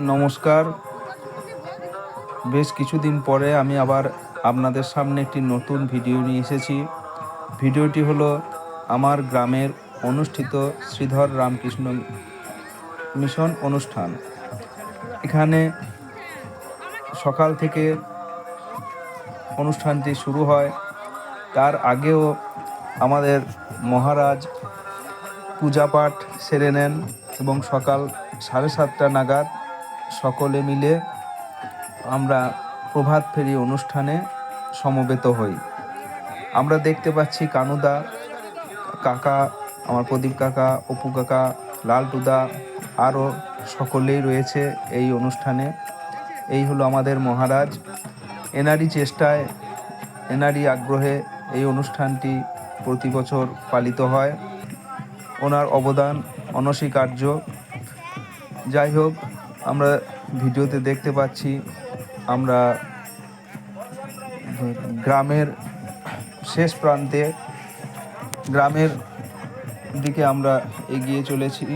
নমস্কার। বেশ কিছুদিন পরে আমি আবার আপনাদের সামনে একটি নতুন ভিডিও নিয়ে এসেছি। ভিডিওটি হলো আমার গ্রামের অনুষ্ঠিত শ্রীধর রামকৃষ্ণ মিশন অনুষ্ঠান। এখানে সকাল থেকে অনুষ্ঠানটি শুরু হয়। তার আগেও আমাদের মহারাজ পূজাপাঠ সেরে নেন এবং সকাল 7:30 নাগাদ সকলে মিলে আমরা প্রভাত ফেরি অনুষ্ঠানে সমবেত হই। আমরা দেখতে পাচ্ছি কানুদা, কাকা, আমার প্রদীপ কাকা, অপু কাকা, লালটুদা আরও সকলেই রয়েছে এই অনুষ্ঠানে। এই হলো আমাদের মহারাজ। এনারই চেষ্টায়, এনারই আগ্রহে এই অনুষ্ঠানটি প্রতি বছর পালিত হয়। ওনার অবদান অনস্বীকার্য। যাই হোক, আমরা ভিডিওতে দেখতে পাচ্ছি আমরা গ্রামের শেষ প্রান্তে, গ্রামের দিকে আমরা এগিয়ে চলেছি।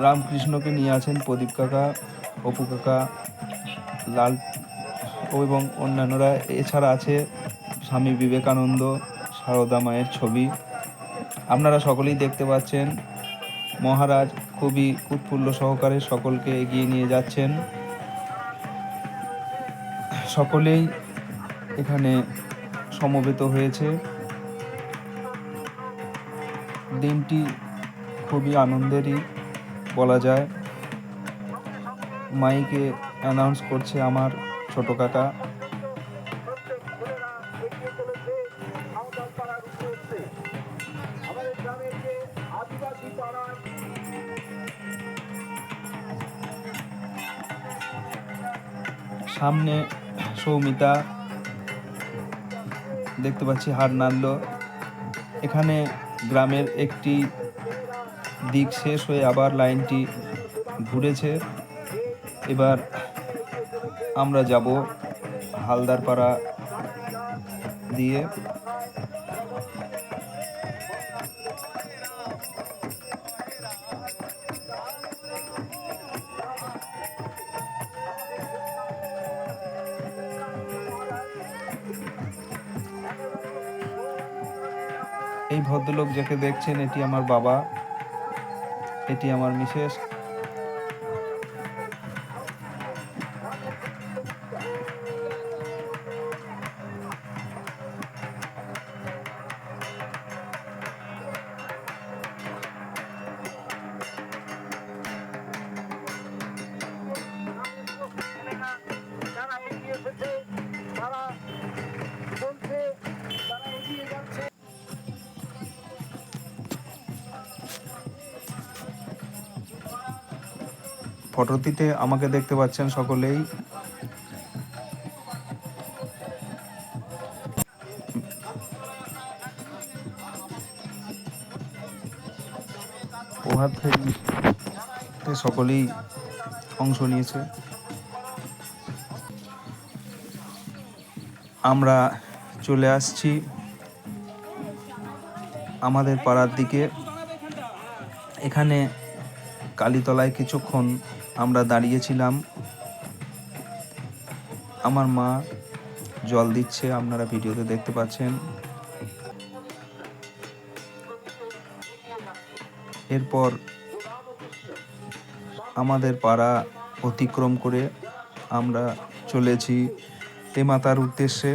রামকৃষ্ণকে নিয়ে আছেন প্রদীপ কাকা, অপু কাকা, লাল এবং অন্যান্যরা। এছাড়া আছে স্বামী বিবেকানন্দ, সারদা মায়ের ছবি। আপনারা সকলেই দেখতে পাচ্ছেন মহারাজ খুবই উৎফুল্ল সহকারে সকলকে এগিয়ে নিয়ে যাচ্ছেন। সকলেই এখানে সমবেত হয়েছে। দিনটি খুবই আনন্দেরই বলা যায়। মাইকে অ্যানাউন্স করছে আমার ছোট কাকা। সামনে সৌমিতা দেখতে পাচ্ছি হার নাড়ল। এখানে গ্রামের একটি দিক শেষ হয়ে আবার লাইনটি ঘুরেছে। এবার আমরা যাব হালদারপাড়া দিয়ে। এই ভদ্রলোক যাকে দেখছেন, এটি আমার বাবা, এটি আমার মিসেস। ফটোটিতে আমাকে দেখতে পাচ্ছেন সকলেই। প্রভাত ফেরিতে সকলেই অংশ নিয়েছে। আমরা চলে আসছি আমাদের পাড়ার দিকে। এখানে কালীতলায় কিছুক্ষণ আমরা দাঁড়িয়েছিলাম। আমার মা জল দিচ্ছে, আপনারা ভিডিওতে দেখতে পাচ্ছেন। এরপর আমাদের পাড়া অতিক্রম করে আমরা চলেছি তেমাতার উদ্দেশ্যে।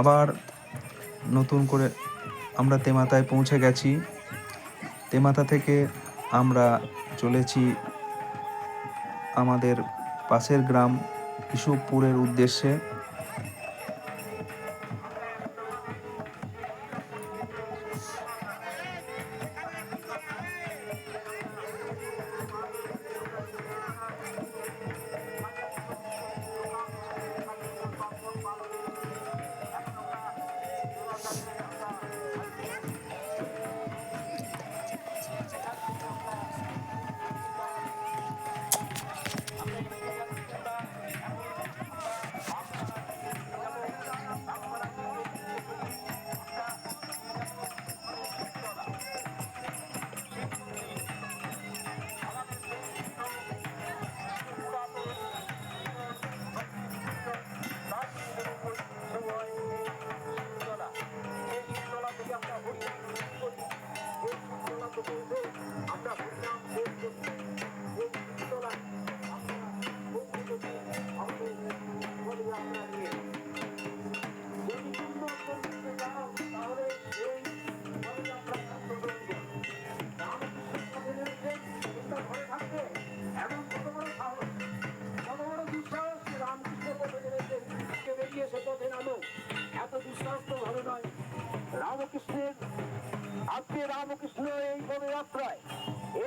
আবার নতুন করে আমরা তেমাতায় পৌঁছে গেছি। তেমাতা থেকে আমরা চলেছি আমাদের পাশের গ্রাম ইসুপুরের উদ্দেশ্যে। রামকৃষ্ণের আজকে রামকৃষ্ণ এই পদযাত্রায়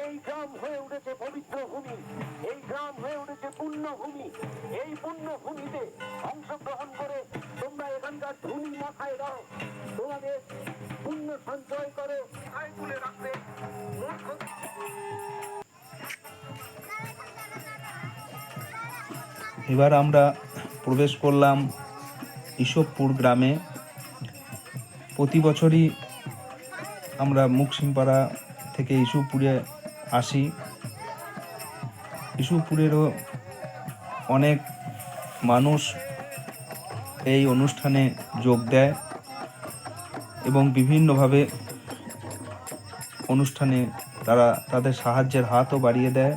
এই গ্রাম হয়ে উঠেছে পবিত্র ভূমি, এই গ্রাম হয়ে উঠেছে পুণ্যভূমি। এই পুণ্যভূমিতে অংশগ্রহণ করে তোমরা এখানকার ধুলি মাথায় দাও, তোমাদের পুণ্য সঞ্চয় করো, আয় তুলে রাখবে। এবার আমরা প্রবেশ করলাম ইসবপুর গ্রামে। প্রতি বছরই আমরা মুকসিমপাড়া থেকে ইসবপুরে আসি। ইসবপুরেরও অনেক মানুষ এই অনুষ্ঠানে যোগ দেয় এবং বিভিন্নভাবে অনুষ্ঠানে তারা তাদের সাহায্যের হাতও বাড়িয়ে দেয়।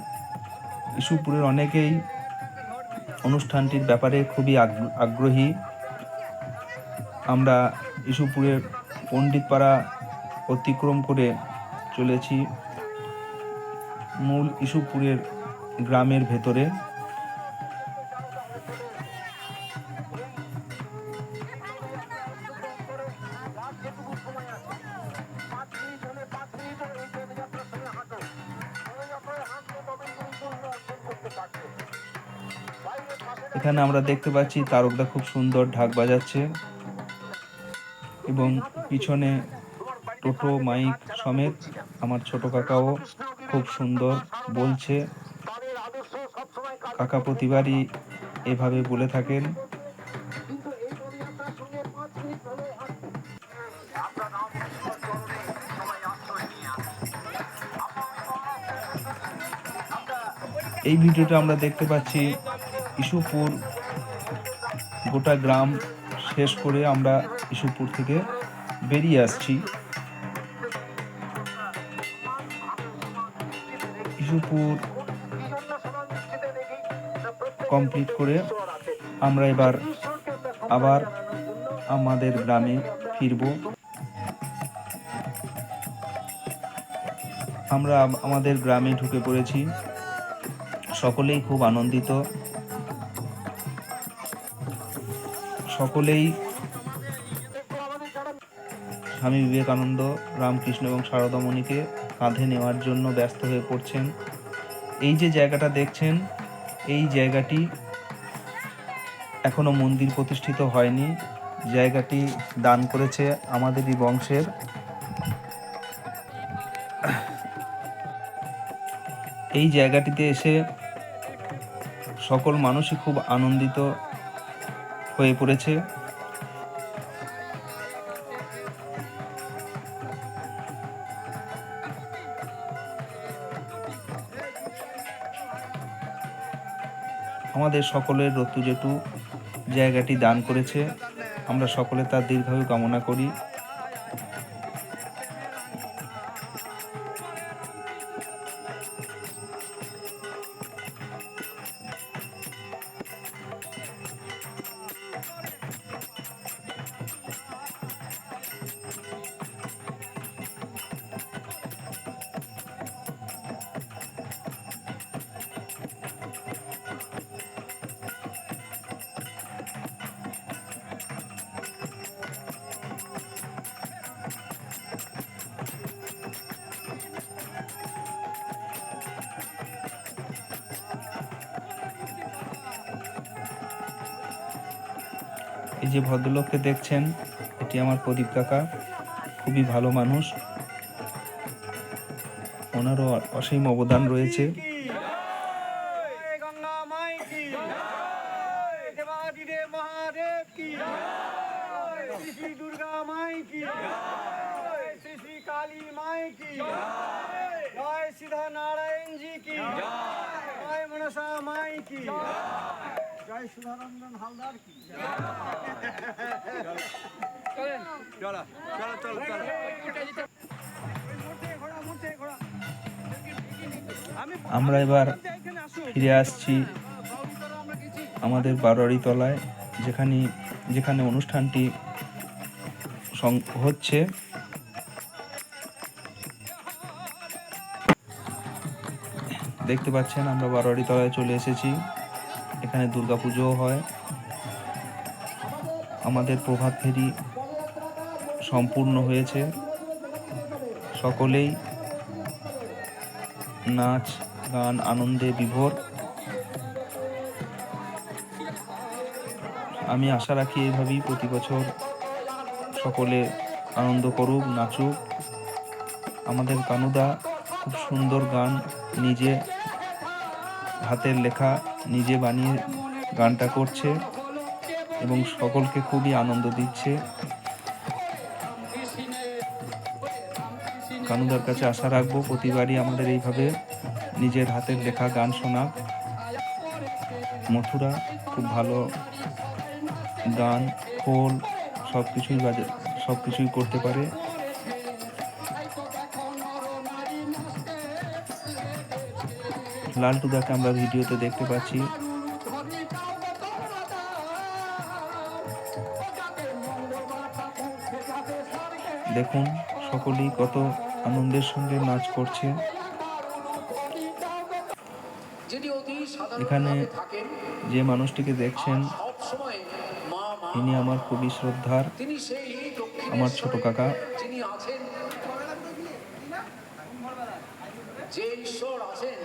ইসবপুরের অনেকেই অনুষ্ঠানটির ব্যাপারে খুবই আগ্রহী। আমরা ইসবপুরের পণ্ডিতপাড়া অতিক্রম করে চলেছি মূল ইসবপুরের গ্রামের ভেতরে। এখানে আমরা দেখতে পাচ্ছি তারকদা খুব সুন্দর ঢাক বাজাচ্ছে এবং পিছনে টোটো মাইক সমেত আমার ছোট কাকাও খুব সুন্দর বলছে। কাকা প্রতিবারই এভাবে বলে থাকেন। এই ভিডিওটা আমরা দেখতে পাচ্ছি ইসবপুর গোটা গ্রাম শেষ করে আমরা ইসবপুর থেকে বেরিয়ে আসছি। ইসবপুর কমপ্লিট করে আমরা এবার আবার আমাদের গ্রামে ফিরব। আমরা আমাদের গ্রামে ঢুকে পড়েছি, সকলেই খুব আনন্দিত। সকলেই স্বামী বিবেকানন্দ, রামকৃষ্ণ এবং সারদামণিকে কাঁধে নেওয়ার জন্য ব্যস্ত হয়ে পড়ছেন। এই যে জায়গাটা দেখছেন, এই জায়গাটি এখনো মন্দির প্রতিষ্ঠিত হয়নি। জায়গাটি দান করেছে আমাদেরই বংশের। এই জায়গাটিতে এসে সকল মানুষই খুব আনন্দিত হয়ে পড়েছে। আমাদের সকলের রত্তু জেঠু জায়গাটি দান করেছে, আমরা সকলে তার দীর্ঘায়ু কামনা করি। এই যে ভদ্রলোককে দেখছেন, এটি আমার প্রদীপ কাকা, খুবই ভালো মানুষ। ওনারও অসীম অবদান রয়েছে। জয় সুধারঞ্জন হালদার কি। আমরা এবার ফিরে আসছি আমাদের বারোয়ারি তলায়, যেখানে অনুষ্ঠানটি হচ্ছে। দেখতে পাচ্ছেন আমরা বারোয়ারি তলায় চলে এসেছি। এখানে দুর্গাপুজোও হয়। আমাদের প্রভাত ফেরি সম্পূর্ণ হয়েছে। সকলেই নাচ গান আনন্দে বিভোর। আমি আশা রাখি এইভাবেই প্রতি বছর সকলে আনন্দ করুক, নাচুক। আমাদের কানুদা খুব সুন্দর গান নিজে হাতের লেখা নিজে বানিয়ে গানটা করছে এবং সকলকে খুবই আনন্দ দিচ্ছে। কানুদার কাছে আশা রাখবো প্রতিবারই আমাদের এইভাবে নিজের হাতের লেখা গান শোনা। মথুরা খুব ভালো গান, খোল সব কিছুই করতে পারে। লালটুদাকে আমরা ভিডিওতে দেখতে পাচ্ছি। দেখুন সকলেই কত আনন্দের সঙ্গে নাচ করছে। এখানে যে মানুষটিকে দেখছেন ইনি আমার খুবই শ্রদ্ধার, আমার ছোট কাকা। যে ঈশ্বর আছেন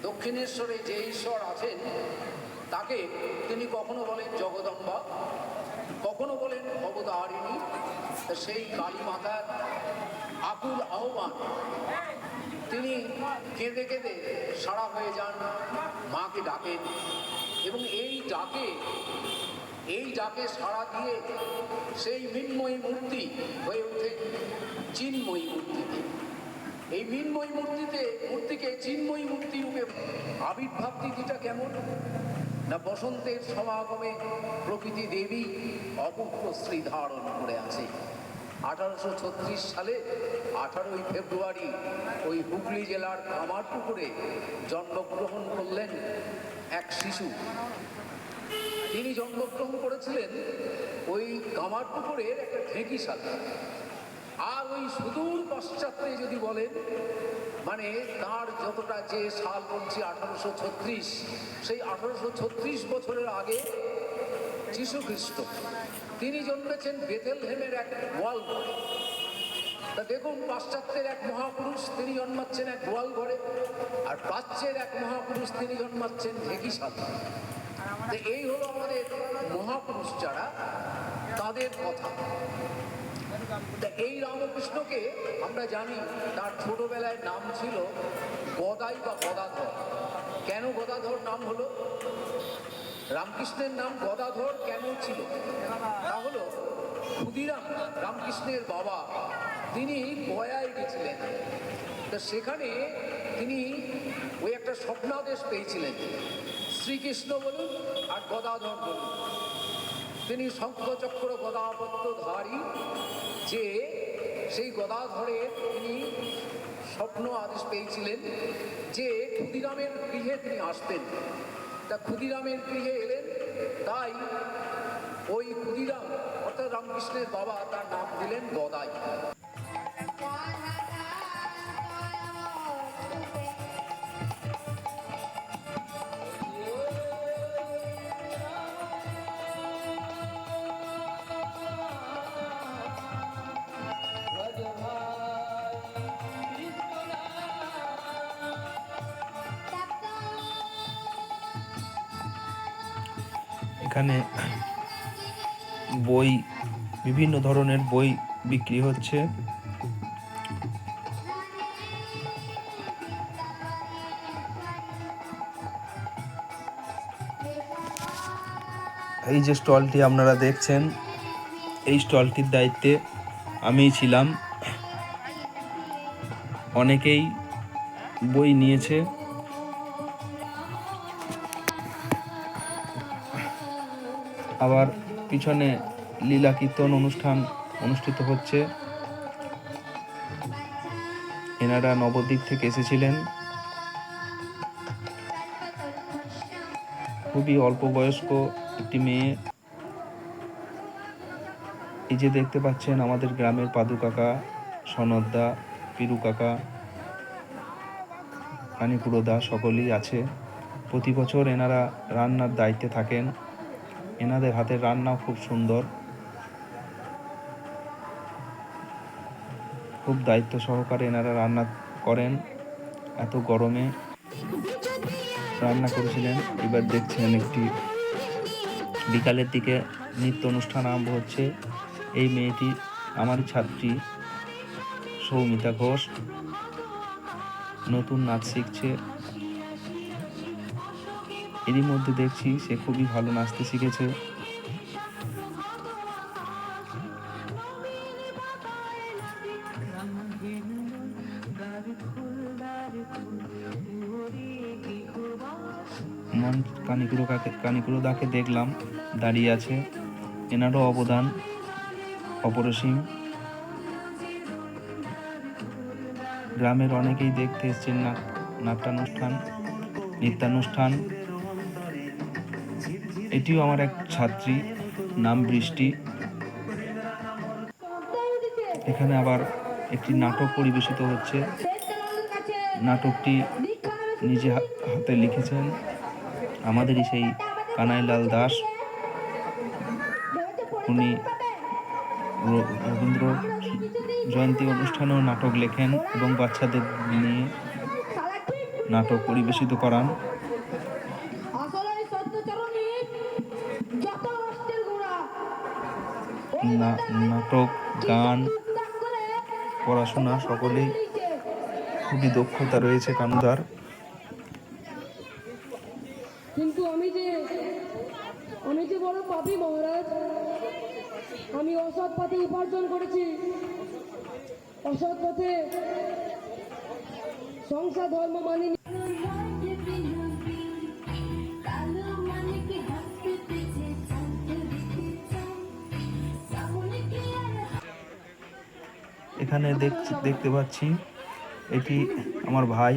দক্ষিণেশ্বরে, যে ঈশ্বর আছেন তাকে তিনি কখনো বলেন জগদম্বা, কখনো বলেন অবতারিণী। সেই কালী মাতার আকুল আহ্বান, তিনি কেঁদে কেঁদে সাড়া হয়ে যান, মাকে ডাকেন এবং এই ডাকে সাড়া দিয়ে সেই মৃন্ময়ী মূর্তি হয়ে ওঠে চিন্ময়ী মূর্তিতে। এই মৃন্ময়ী মূর্তিকে চিন্ময়ী মূর্তি রূপে আবির্ভাব তিথিটা কেমন না, বসন্তের সমাগমে প্রকৃতি দেবী অপূর্ব শ্রী ধারণ করে আছে। 1836 সালে 18ই ফেব্রুয়ারি ওই হুগলি জেলার কামারপুকুরে জন্মগ্রহণ করলেন এক শিশু। তিনি জন্মগ্রহণ করেছিলেন ওই কামারপুকুরের একটা ঢেঁকিশালে। আর ওই সুদূর পশ্চাতে যদি বলেন, মানে তার যতটা যে সাল বলছি 1836, সেই 1836 বছরের আগে যীশু খ্রিস্ট তিনি জন্মেছেন বেথেলহেমের এক গোয়াল ঘরে। তা দেখুন, পাশ্চাত্যের এক মহাপুরুষ তিনি জন্মাচ্ছেন এক গোয়াল ঘরে, আর প্রাচ্যের এক মহাপুরুষ তিনি জন্মাচ্ছেন ঢেঁকিশালে। এই হলো আমাদের মহাপুরুষ যারা, তাদের কথা। এই রামকৃষ্ণকে আমরা জানি তার ছোটবেলায় নাম ছিল গদাই বা গদাধর। কেন গদাধর নাম হলো? রামকৃষ্ণের নাম গদাধর কেন ছিল? তা হলো ক্ষুদিরাম রামকৃষ্ণের বাবা, তিনি গয়ায় গেছিলেন। তা সেখানে তিনি ওই একটা স্বপ্নাদেশ পেয়েছিলেন, শ্রীকৃষ্ণ বলুন আর গদাধর বলুন। তিনি শঙ্খচক্র গদাপদ্মধারী, যে সেই গদাধরের তিনি স্বপ্ন আদেশ পেয়েছিলেন যে ক্ষুদিরামের গৃহে তিনি আসতেন। তা ক্ষুদিরামের গৃহে এলেন, তাই ওই ক্ষুদিরাম অর্থাৎ রামকৃষ্ণের বাবা তার নাম দিলেন গদাই। এখানে বই, বিভিন্ন ধরনের বই বিক্রি হচ্ছে। এই যে স্টলটি আপনারা দেখছেন, এই স্টলটির দায়িত্বে আমিই ছিলাম। অনেকেই বই নিয়েছে। আবার পিছনে লীলা কীর্তন অনুষ্ঠান অনুষ্ঠিত হচ্ছে। এনারা নবদ্বীপ থেকে এসেছিলেন। খুবই অল্প বয়স্ক একটি মেয়ে। এই যে দেখতে পাচ্ছেন আমাদের গ্রামের পাদু কাকা, সনদদা, পিরু কাকা, কানিপুরদা সকলেই আছে। প্রতি বছর এনারা রান্নার দায়িত্বে থাকেন। এনাদের হাতের রান্নাও খুব সুন্দর। খুব দায়িত্ব সহকারে এনারা রান্না করেন। এত গরমে রান্না করেছিলেন। এবার দেখছেন একটি বিকালের দিকে নৃত্য অনুষ্ঠান আরম্ভ হচ্ছে। এই মেয়েটি আমারই ছাত্রী সৌমিতা ঘোষ, নতুন নাচ শিখছে। এরই মধ্যে দেখছি সে খুবই ভালো নাচতে শিখেছে। মন কানিকুড়োদাকে দেখলাম দাঁড়িয়ে আছে, এনারও অবদান অপরিসীম। গ্রামের অনেকেই দেখতে এসছেন নাট্যানুষ্ঠান, নৃত্যানুষ্ঠান। এটিও আমার এক ছাত্রী, নাম বৃষ্টি। এখানে আবার একটি নাটক পরিবেশিত হচ্ছে। নাটকটি নিজে হাতে লিখেছেন আমাদেরই সেই কানাইলাল দাস। উনি রবীন্দ্র জয়ন্তী অনুষ্ঠানেও নাটক লেখেন এবং বাচ্চাদের নিয়ে নাটক পরিবেশিত করান। নাটক, গান, পড়াশোনা সকলেই খুবই দক্ষতা রয়েছে কানুদার। কিন্তু আমি যে বড় পাপী মহারাজ। আমি অসৎ পথে উপার্জন করেছি, অসৎ পথে সংসার ধর্ম মানিনি। এখানে দেখতে পাচ্ছি এটি আমার ভাই।